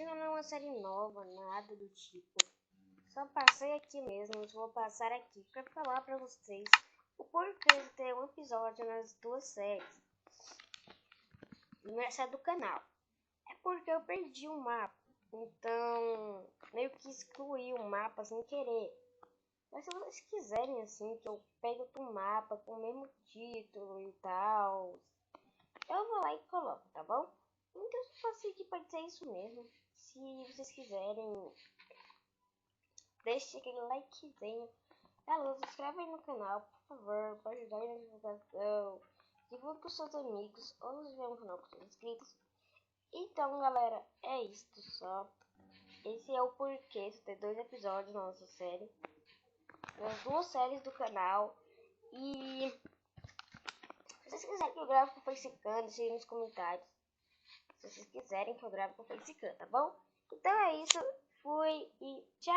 hoje não é uma série nova, nada do tipo. Só passei aqui mesmo, vou passar aqui para falar para vocês o porquê de ter um episódio nas duas séries. Nessa do canal. É porque eu perdi o mapa, então meio que excluí o mapa sem querer. Mas se vocês quiserem assim que eu pegue outro mapa com o mesmo título e tal, eu vou lá e coloco, tá bom? Então se for seguir pode ser isso mesmo. Se vocês quiserem, deixe aquele likezinho. Galera, se inscreve aí no canal, por favor, para ajudar aí na divulgação. Divulgue com seus amigos, ou se tiver um canal com seus inscritos. Então galera, é isto só. Esse é o porquê de ter 2 episódios na nossa série. Nas 2 séries do canal. E se vocês quiserem que eu grave com o Facecam, deixe aí nos comentários. Se vocês quiserem que eu grave com o Facecam, tá bom? Então é isso. Fui e tchau!